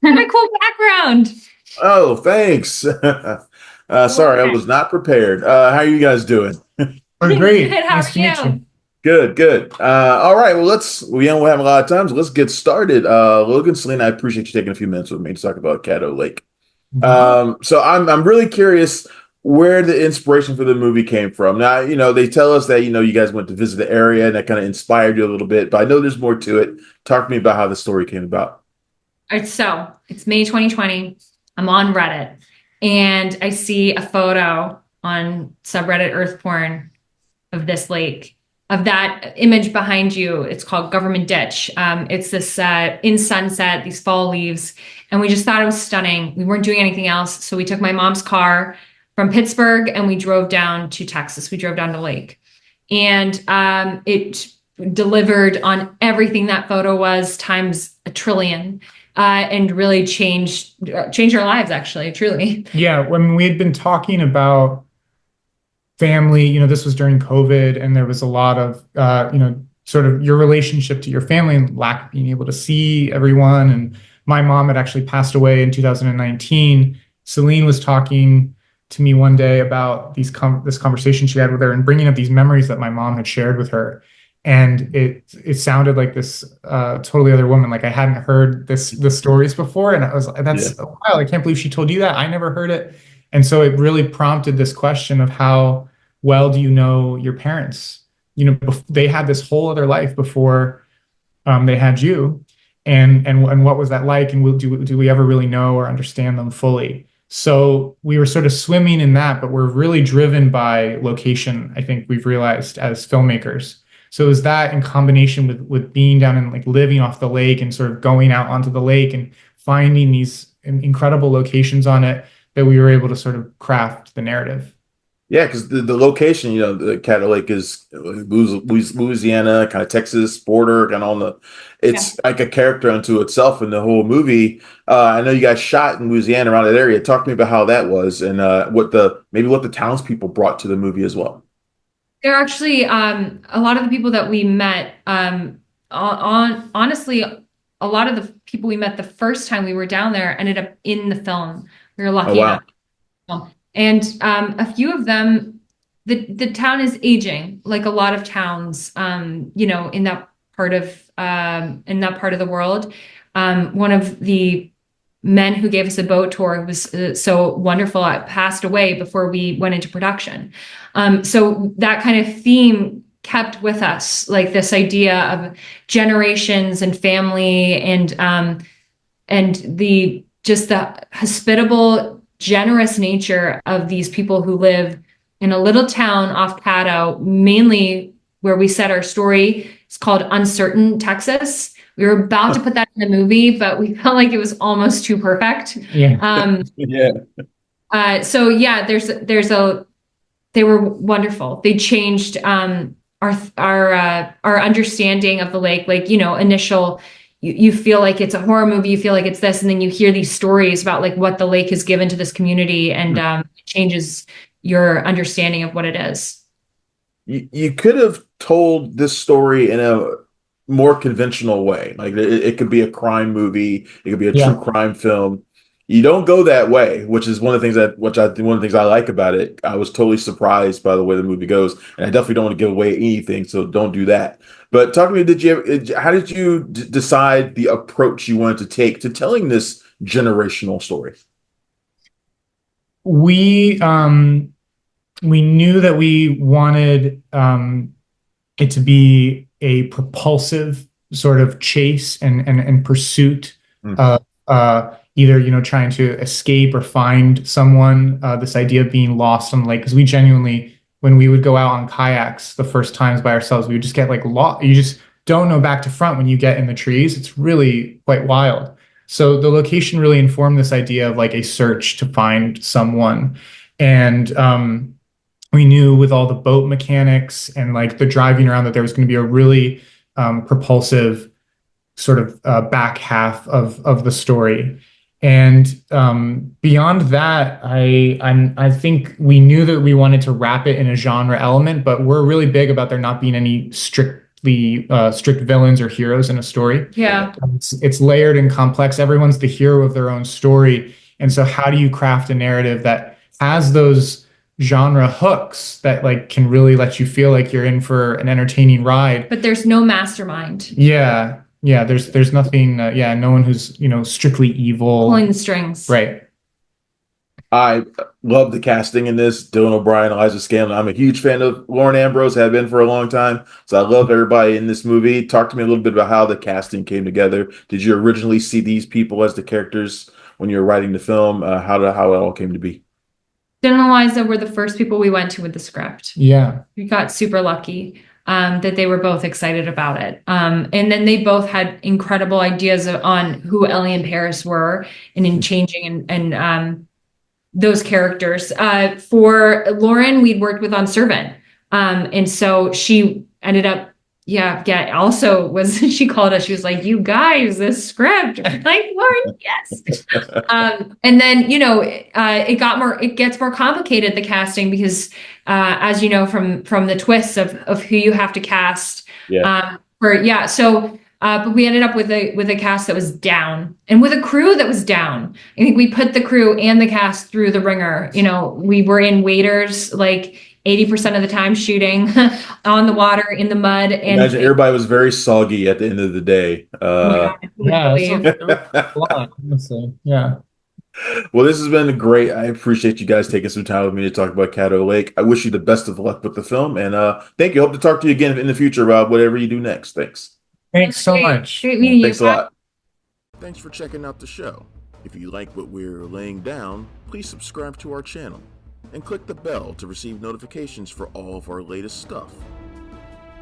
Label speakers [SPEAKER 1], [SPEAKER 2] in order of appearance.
[SPEAKER 1] What a cool background.
[SPEAKER 2] Oh, thanks.
[SPEAKER 1] Love
[SPEAKER 2] Sorry, I
[SPEAKER 1] it.
[SPEAKER 2] was not prepared. How are you guys doing?
[SPEAKER 3] We're
[SPEAKER 1] Good.
[SPEAKER 3] great.
[SPEAKER 1] How are
[SPEAKER 3] Nice to meet
[SPEAKER 1] you?
[SPEAKER 3] you.
[SPEAKER 2] Good, good. All right, well, we don't have a lot of time, so let's get started. Logan, Celine, I appreciate you taking a few minutes with me to talk about Caddo Lake.
[SPEAKER 3] Mhm.
[SPEAKER 2] So I'm really curious where the inspiration for the movie came from. Now, they tell us that, you guys went to visit the area and that kind of inspired you a little bit, but I know there's more to it. Talk to me about how the story came about.
[SPEAKER 1] All right, so it's May 2020. I'm on Reddit and I see a photo on subreddit Earth Porn of this lake, of that image behind you. It's called Government Ditch. It's this in sunset, these fall leaves, and we just thought it was stunning. We weren't doing anything else, so we took my mom's car from Pittsburgh and we drove down to Texas. We drove down to Lake, and it delivered on everything that photo was times a trillion, and really changed our lives. Actually, truly.
[SPEAKER 3] Yeah, when we had been talking about family, this was during COVID, and there was a lot of, sort of your relationship to your family and lack of being able to see everyone. And my mom had actually passed away in 2019. Celine was talking to me one day about this conversation she had with her and bringing up these memories that my mom had shared with her. And it sounded like this totally other woman. Like I hadn't heard the stories before, and I was
[SPEAKER 2] Yeah.
[SPEAKER 3] that's wild. I can't believe she told you that. I never heard it. And so it really prompted this question of how well do you know your parents? They had this whole other life before they had you, and what was that like? And do we ever really know or understand them fully? So we were sort of swimming in that, but we're really driven by location. I think we've realized as filmmakers. So is that in combination with being down and like living off the lake and sort of going out onto the lake and finding these incredible locations on it that we were able to sort of craft the narrative.
[SPEAKER 2] Yeah, because the location, the Caddo Lake is Louisiana, kind of Texas border, kind of
[SPEAKER 1] Yeah.
[SPEAKER 2] it's like a character unto itself in the whole movie. I know you guys shot in Louisiana around that area. Talk to me about how that was and maybe what the townspeople brought to the movie as well.
[SPEAKER 1] There are actually a lot of the people that we met. Honestly, a lot of the people we met the first time we were down there ended up in the film. We were
[SPEAKER 2] Oh
[SPEAKER 1] lucky enough.
[SPEAKER 2] wow.
[SPEAKER 1] And a few of them, the town is aging, like a lot of towns, in that part of the world. One of the men who gave us a boat tour was so wonderful. Passed away before we went into production. So that kind of theme kept with us, like this idea of generations and family, and the just the hospitable, generous nature of these people who live in a little town off Caddo, mainly where we set our story. It's called Uncertain, Texas. We were about to put that in the movie, but we felt like it was almost too perfect.
[SPEAKER 3] Yeah.
[SPEAKER 1] Um,
[SPEAKER 2] Yeah.
[SPEAKER 1] so yeah, they were wonderful. They changed our understanding of the lake. Like, initial, you feel like it's a horror movie, you feel like it's this, and then you hear these stories about like what the lake has given to this community, and it changes your understanding of what it is.
[SPEAKER 2] You could have told this story in a more conventional way. Like it could be a crime movie, it could be a true
[SPEAKER 3] Yeah.
[SPEAKER 2] crime film. You don't go that way, which is one of the things one of the things I like about it. I was totally surprised by the way the movie goes, and I definitely don't want to give away anything, so don't do that. But talk to me, how did you decide the approach you wanted to take to telling this generational story?
[SPEAKER 3] We we knew that we wanted it to be a propulsive sort of chase and pursuit
[SPEAKER 2] Mm.
[SPEAKER 3] of either trying to escape or find someone. This idea of being lost on the lake, because we genuinely, when we would go out on kayaks the first times by ourselves, we would just get like lost. You just don't know back to front when you get in the trees. It's really quite wild. So the location really informed this idea of like a search to find someone. And we knew with all the boat mechanics and like the driving around that there was going to be a really propulsive sort of back half of the story. And beyond that, I think we knew that we wanted to wrap it in a genre element, but we're really big about there not being any strict the strict villains or heroes in a story.
[SPEAKER 1] Yeah.
[SPEAKER 3] It's layered and complex. Everyone's the hero of their own story. And so how do you craft a narrative that has those genre hooks that like can really let you feel like you're in for an entertaining ride?
[SPEAKER 1] But there's no mastermind
[SPEAKER 3] Yeah. Yeah. There's nothing. No one who's, strictly evil.
[SPEAKER 1] pulling the strings.
[SPEAKER 3] Right.
[SPEAKER 2] I love the casting in this. Dylan O'Brien, Eliza Scanlen. I'm a huge fan of Lauren Ambrose, have been for a long time. So I love everybody in this movie. Talk to me a little bit about how the casting came together. Did you originally see these people as the characters when you were writing the film? How it all came to be?
[SPEAKER 1] Dylan and Eliza were the first people we went to with the script.
[SPEAKER 3] Yeah.
[SPEAKER 1] We got super lucky that they were both excited about it. And then they both had incredible ideas on who Ellie and Paris were and in changing and those characters. For Lauren, we'd worked with on Servant. And so she ended up, also was, she called us, she was like, you guys, this script. I'm like, Lauren, yes. And then, it gets more complicated, the casting, because as you know, from the twists of who you have to cast.
[SPEAKER 2] Yeah.
[SPEAKER 1] But we ended up with a cast that was down and with a crew that was down. I think we put the crew and the cast through the ringer. We were in waders like 80% of the time, shooting on the water in the mud. And
[SPEAKER 2] Imagine everybody was very soggy at the end of the day.
[SPEAKER 3] Honestly. Yeah.
[SPEAKER 2] Well, this has been great. I appreciate you guys taking some time with me to talk about CADDO Lake. I wish you the best of luck with the film, and thank you. Hope to talk to you again in the future about whatever you do next. Thanks.
[SPEAKER 3] Thanks so much.
[SPEAKER 1] Great meeting you.
[SPEAKER 2] Thanks a lot. Thanks for checking out the show. If you like what we're laying down, please subscribe to our channel and click the bell to receive notifications for all of our latest stuff.